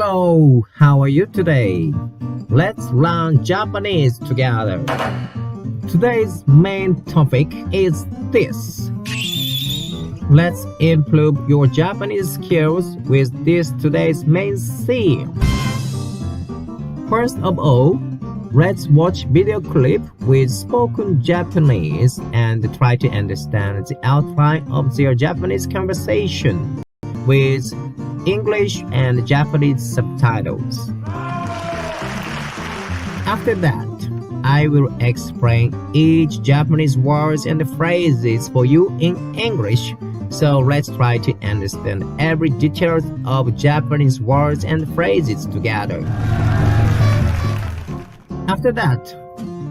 Hello, how are you today? Let's learn Japanese together. Today's main topic is this. Let's improve your Japanese skills with this today's main theme. First of all, let's watch video clip with spoken Japanese and try to understand the outline of their Japanese conversation with English and Japanese subtitles. After that, I will explain each Japanese words and phrases for you in English. So let's try to understand every detail of Japanese words and phrases together. After that,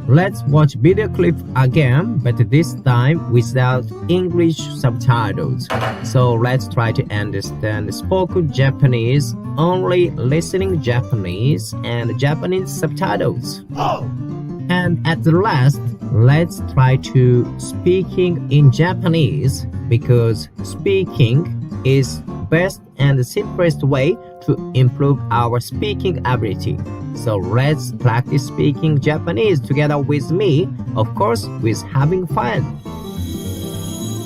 let's watch video clip again, but this time without English subtitles. So let's try to understand spoken Japanese, only listening Japanese, and Japanese subtitles. And at the last, let's try to speaking in Japanese, because speaking is best and simplest way to improve our speaking ability. So let's practice speaking Japanese together with me, of course, with having fun.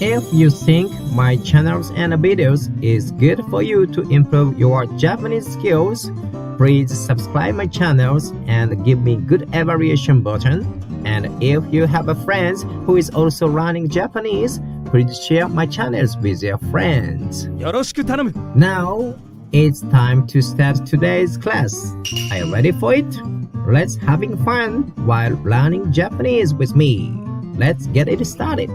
If you think my channels and videos is good for you to improve your Japanese skills, please subscribe my channels and give me good evaluation button. And if you have a friend who is also learning Japanese, please share my channels with your friends. Now, it's time to start today's class. Are you ready for it? Let's having fun while learning Japanese with me. Let's get it started.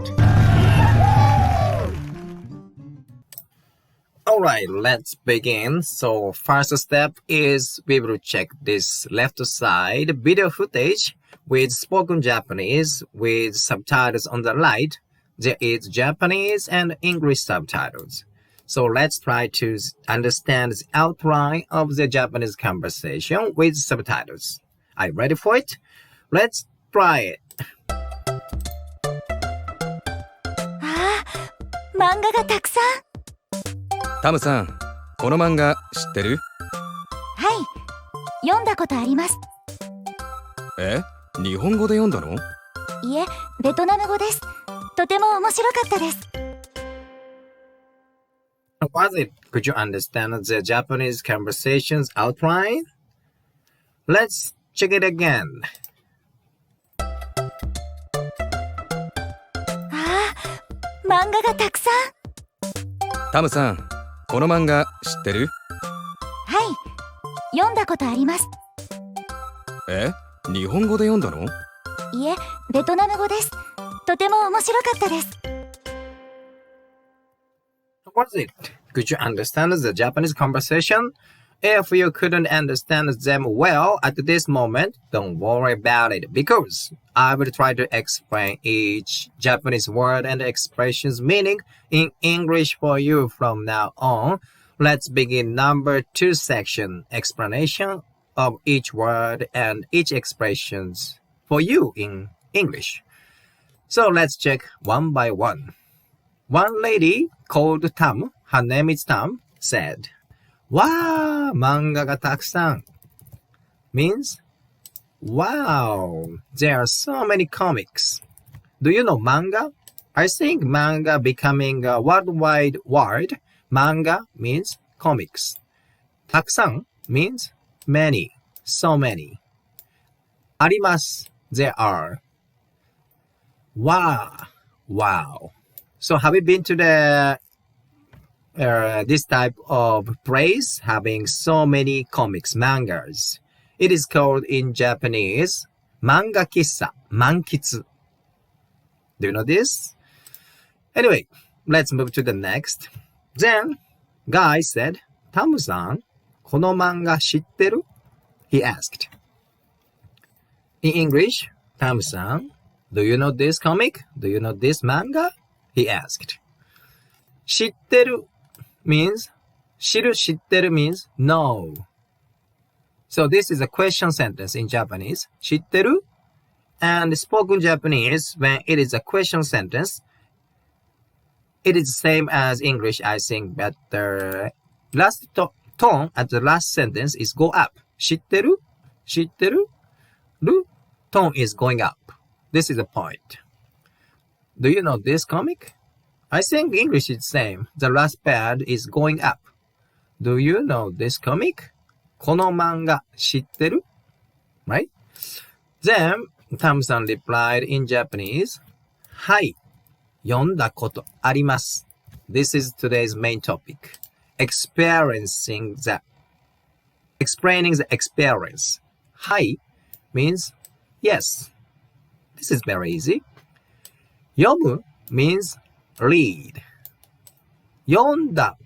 Alright, let's begin. So first step is we will check this left side video footage with spoken Japanese with subtitles on the right. There is Japanese and English subtitles. So let's try to understand the outline of the Japanese conversation with subtitles. Are you ready for it? Let's try it. 漫画がたくさん。タムさん、この漫画知ってる？はい、読んだことあります。え？日本語で読んだの？いえ、ベトナム語です。とても面白かったです。Was it? Could you understand the Japanese conversation's outline? Let's check it again. 漫画がたくさん。タムさん、この漫画知ってる？はい、読んだことあります。え？日本語で読んだの？いえ、ベトナム語です。とても面白かったです。Was it? Could you understand the Japanese conversation? If you couldn't understand them well at this moment, don't worry about it, because I will try to explain each Japanese word and expression's meaning in English for you from now on. Let's begin number 2 section, explanation of each word and each expressions for you in English. So let's check one by one. One lady called Tam, her name is Tam, said, "Wow, manga ga takusan," means, wow, there are so many comics. Do you know manga? I think manga becoming a worldwide word. Manga means comics. Takusan means many, so many. Arimasu, there are. Wow, wow. So have you been to the this type of place having so many comics, mangas? It is called in Japanese manga kissa, mankitsu. Do you know this? Anyway, let's move to the next. Then, guy said, "Tamu-san, この漫画知ってる?" He asked. In English, "Tamu-san, do you know this comic? Do you know this manga?" He asked. 知ってる means, 知る知ってる means no. So this is a question sentence in Japanese. 知ってる? And spoken Japanese, when it is a question sentence, it is the same as English, I think, but the last tone at the last sentence is go up. 知ってる?知ってる? Tone is going up. This is the point. Do you know this comic? I think English is same. The last pad is going up. Do you know this comic? この漫画知ってる? Right? Then, Tam-san replied in Japanese, はい、読んだことあります. This is today's main topic. Explaining the experience. はい means yes. This is very easy. 読む means read. 読んだ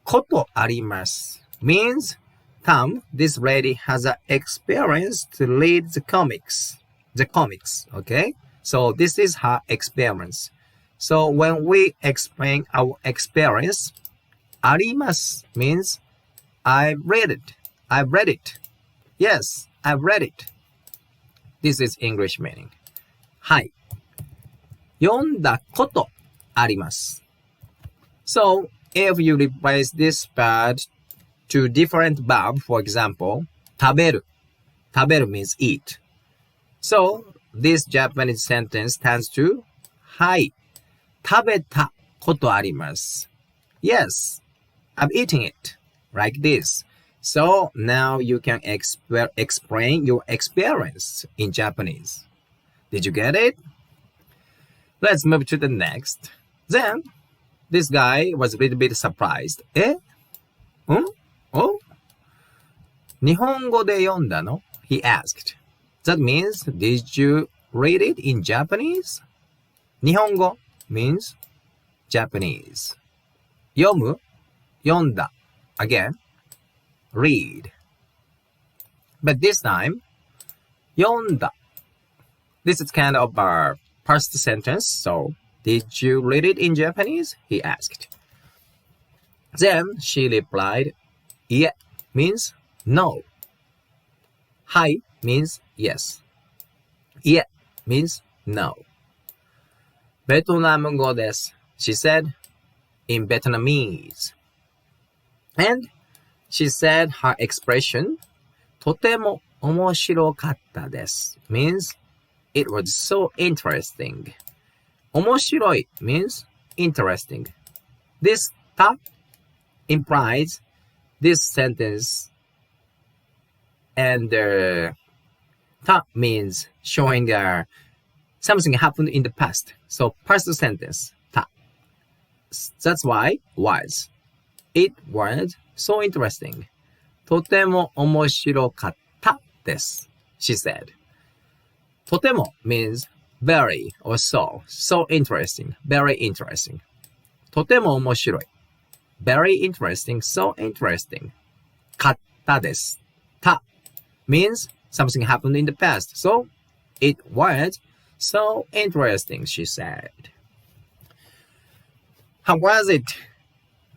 ことあります means Tom, this lady has an experience to read the comics. Okay? So this is her experience. So when we explain our experience, あります means I've read it. Yes, I've read it. This is English meaning. はい。読んだことあります. So if you replace this part to different verb, for example, 食べる. 食べる means eat. So this Japanese sentence turns to はい。食べたことあります. Yes, I'm eating it. Like this. So now you can explain your experience in Japanese. Did you get it? Let's move to the next. Then, this guy was a little bit surprised. え? Oh? 日本語で読んだの? He asked. That means, did you read it in Japanese? 日本語 means Japanese. 読む 読んだ again, read. But this time, 読んだ. This is kind of a past sentence, so did you read it in Japanese? He asked. Then she replied, いえ means no. はい means yes. いえ means no. ベトナム語です she said in Vietnamese. And she said her expression とても面白かったです means it was so interesting. 面白い means interesting. This た implies this sentence and ta means showing something happened in the past. So past sentence ta. That's why was. It was so interesting. とても面白かったです she said. とても means very or so interesting, very interesting. とても面白い very interesting, so interesting. かったです た means something happened in the past. So it was so interesting, she said. How was it?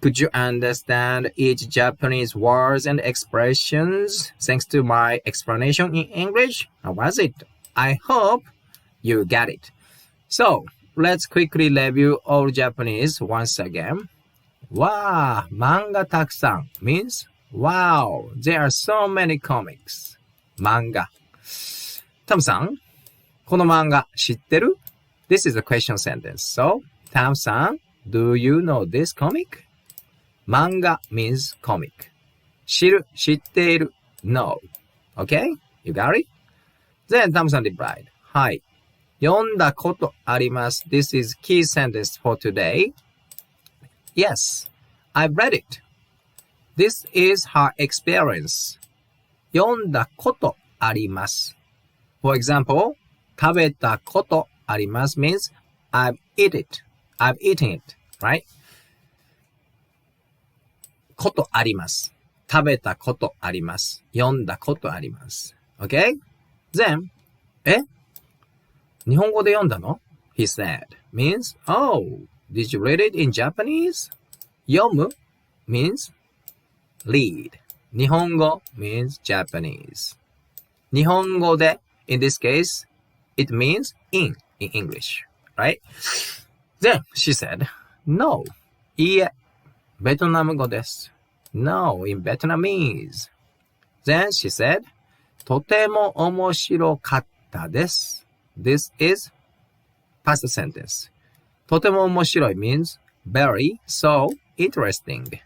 Could you understand each Japanese words and expressions thanks to my explanation in English? How was it? I hope you get it. So let's quickly review all Japanese once again. わー、漫画たくさん means wow, there are so many comics. 漫画。タムさん、この漫画知ってる? This is a question sentence. So, タムさん、do you know this comic? 漫画 means comic. 知っている no. Okay? You got it? Then タムさん replied. はい。読んだことあります。This is key sentence for today. Yes, I've read it. This is her experience. 読んだことあります. For example, 食べたことあります means I've eaten it, right? ことあります. 食べたことあります. 読んだことあります. Okay? Then, 日本語で読んだの? He said, means, oh, did you read it in Japanese? 読む means read. 日本語 means Japanese. 日本語で in this case, it means in English, right? Then she said, no, いいえ、ベトナム語です. No, in Vietnamese. Then she said, とても面白かったです. This is past sentence. とても面白い means very, so interesting.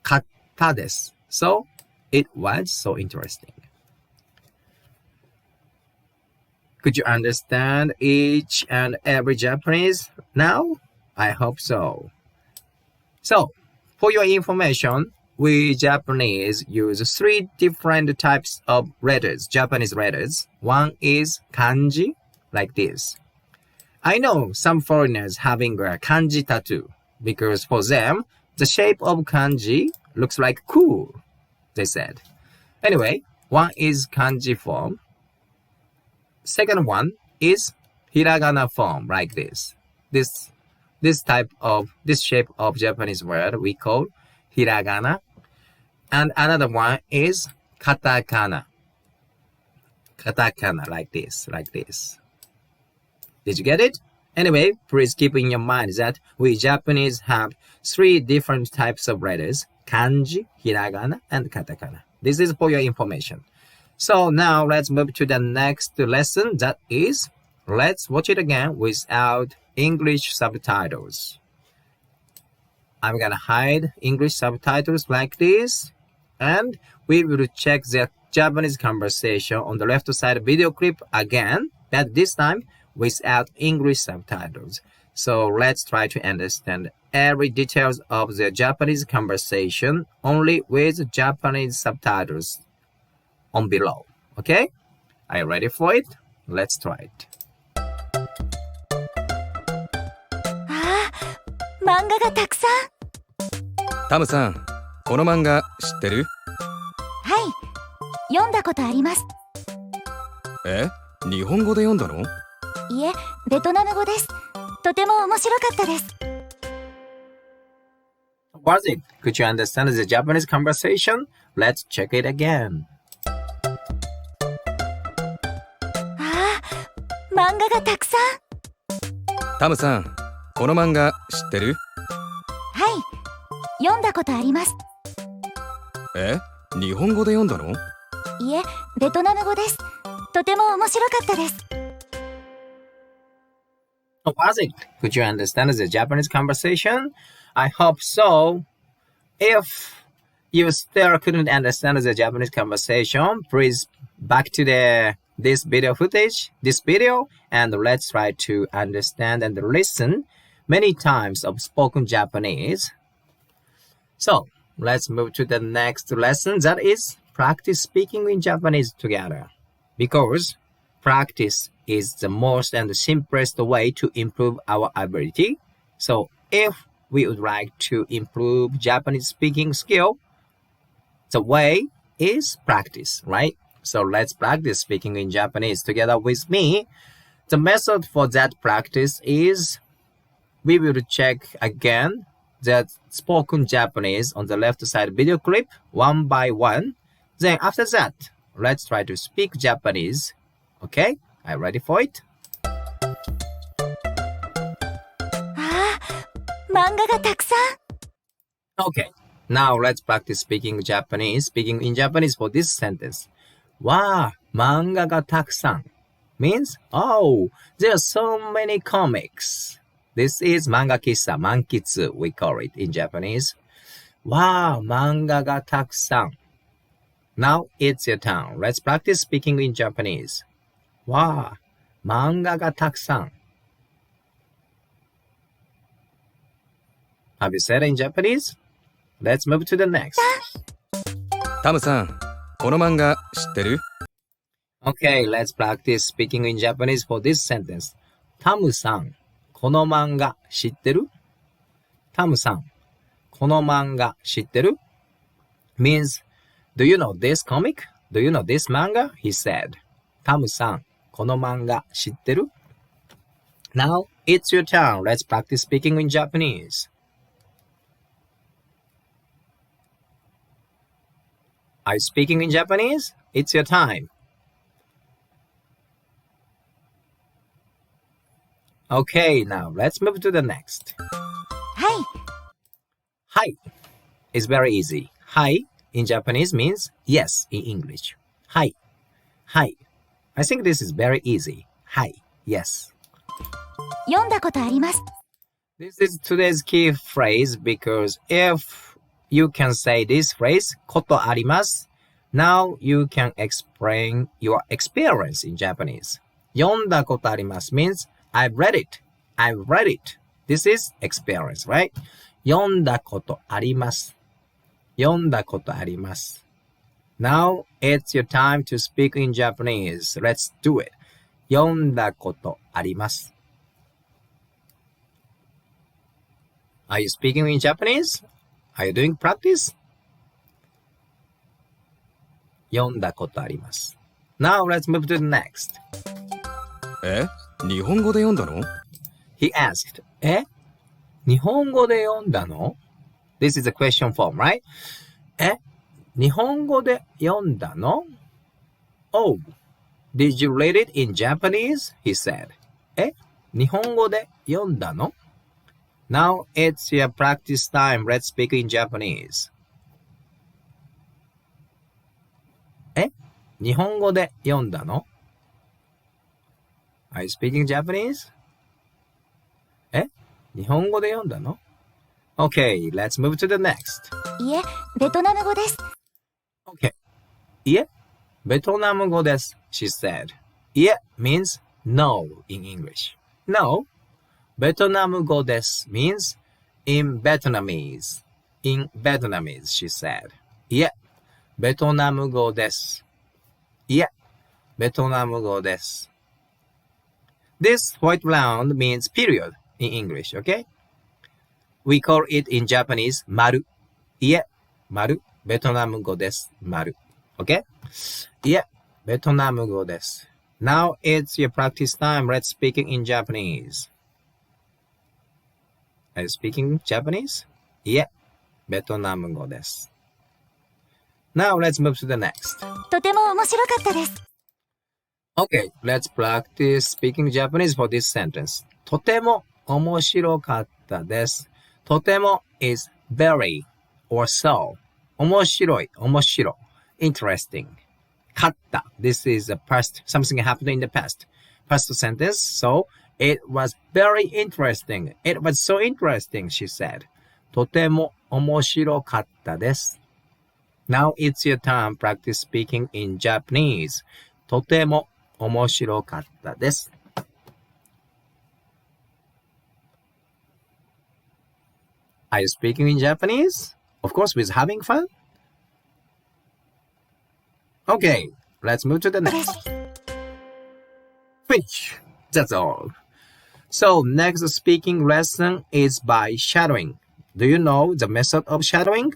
かったです. So it was so interesting. Could you understand each and every Japanese now? I hope so. So, for your information, we Japanese use 3 different types of letters, Japanese letters. One is kanji, like this. I know some foreigners having a kanji tattoo, because for them, the shape of kanji looks like cool, they said. Anyway, one is kanji form. Second one is hiragana form, like this. This shape of Japanese word we call hiragana. And another one is katakana. Katakana, like this. Did you get it? Anyway, please keep in your mind that we Japanese have 3 different types of letters: kanji, hiragana, and katakana. This is for your information. So now let's move to the next lesson. That is, let's watch it again without English subtitles. I'm gonna hide English subtitles like this, and we will check the Japanese conversation on the left side video clip again, but this time without English subtitles. So let's try to understand every details of the Japanese conversation only with Japanese subtitles on below. Okay? Are you ready for it? Let's try it. ああ、漫画がたくさん。タムさん、この漫画知ってる？はい、読んだことあります。え？日本語で読んだの？いえ、ベトナム語です。とても面白かったです。Was it? Could you understand the Japanese conversation? Let's check it again. ああ、漫画がたくさん。タムさん、この漫画知ってる？はい、読んだことあります。え？日本語で読んだの？いえ、ベトナム語です。とても面白かったです。Was it? Could you understand the Japanese conversation? I hope so. If you still couldn't understand the Japanese conversation, please back to this video footage, this video, and let's try to understand and listen many times of spoken Japanese. So, let's move to the next lesson, that is practice speaking in Japanese together. Because practice is the most and the simplest way to improve our ability. So, if we would like to improve Japanese speaking skill, the way is practice, right? So let's practice speaking in Japanese together with me. The method for that practice is we will check again the spoken Japanese on the left side video clip one by one. Then after that, let's try to speak Japanese. Okay? Are you ready for it? ああ、漫画がたくさん。Okay. Now let's practice speaking Japanese. Speaking in Japanese for this sentence. わあ、漫画がたくさん means, oh, there are so many comics. This is 漫画喫茶、満喫 we call it in Japanese. わあ、漫画がたくさん Now it's your turn. Let's practice speaking in Japanese. わあ、漫画がたくさん Have you said it in Japanese? Let's move to the next. タムさん、この漫画知ってる？ Okay, let's practice speaking in Japanese for this sentence. タムさん、この漫画知ってる？タムさん、この漫画知ってる？ means, do you know this comic? Do you know this manga? He said. タムさん、この漫画知ってる？ Now, it's your turn. Let's practice speaking in Japanese. Are you speaking in Japanese? It's your time. Okay, now let's move to the next. はい、はい is very easy. Hi in Japanese means yes in English. Hi. Hi. I think this is very easy. Hi. Yes. 読んだことあります。 This is today's key phrase because if you can say this phrase, ことあります, now you can explain your experience in Japanese. 読んだことあります means I've read it. I've read it. This is experience, right? 読んだことあります。読んだことあります。Now it's your time to speak in Japanese. Let's do it. 読んだことあります。Are you speaking in Japanese? Are you doing practice? 読んだことあります。Now let's move to the next. 日本語で読んだの? He asked, 日本語で読んだの? This is a question form, right? 日本語で読んだの? Oh, did you read it in Japanese? He said. 日本語で読んだの? Now it's your practice time. Let's speak in Japanese. 日本語で読んだの? Are you speaking Japanese? 日本語で読んだの? Okay, let's move to the next. いえ、ベトナム語です。 Okay. いえ、ベトナム語です. She said. いえ means no in English. No. ベトナム語です means in Vietnamese. In Vietnamese, she said. いえ、ベトナム語です. いえ、ベトナム語です. This white round means period in English, okay? We call it in Japanese 丸. いえ、丸、ベトナム語です。丸。Okay? いえ、ベトナム語です。Now it's your practice time. Let's speak in Japanese. Are you speaking Japanese? いえ、ベトナム語です。Now let's move to the next. とても面白かったです。 Okay, let's practice speaking Japanese for this sentence. とても面白かったです。とても is very or so. 面白い、面白。Interesting. かった。This is the past, something happened in the past. Past sentence, so it was very interesting. It was so interesting, she said. とても面白かったです。Now it's your turn. Practice speaking in Japanese. とても面白かったです。Are you speaking in Japanese? Of course, with having fun? Okay, let's move to the next. Finish. That's all. So, next speaking lesson is by shadowing. Do you know the method of shadowing?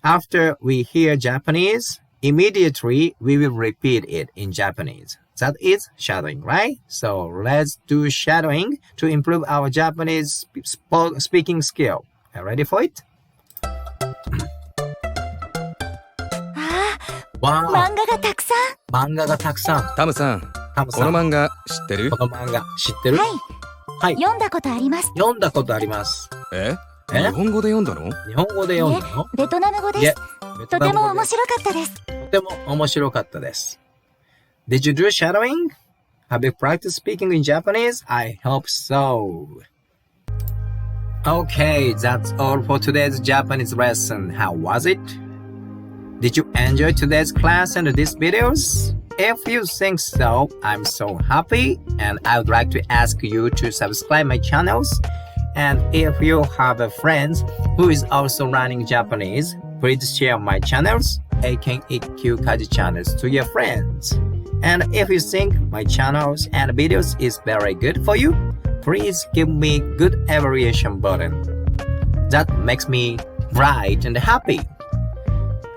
After we hear Japanese, immediately we will repeat it in Japanese. That is shadowing, right? So let's do shadowing to improve our Japanese speaking skill. Are you ready for it? ああ、Wow. 漫画がたくさん。漫画がたくさん。タムさん、この漫画知ってる？この漫画知ってる？はい。はい。読んだことあります。読んだことあります。日本語で読んだの？日本語で読んだの？ベトナム語でいえす。とても面白かったです。とても面白かったです。Did you do shadowing? Have you practiced speaking in Japanese? I hope so. Okay, that's all for today's Japanese lesson. How was it? Did you enjoy today's class and these videos? If you think so, I'm so happy and I would like to ask you to subscribe my channels. And if you have a friend who is also learning Japanese, please share my channels, AKEQ Kaji channels to your friends. And if you think my channels and videos is very good for you, please give me good evaluation button. That makes me bright and happy.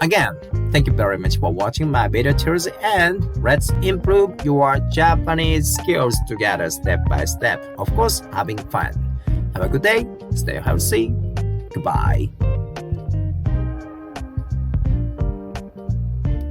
Again, thank you very much for watching my video till the end. Let's improve your Japanese skills together step by step. Of course, having fun. Have a good day. Stay healthy. Goodbye.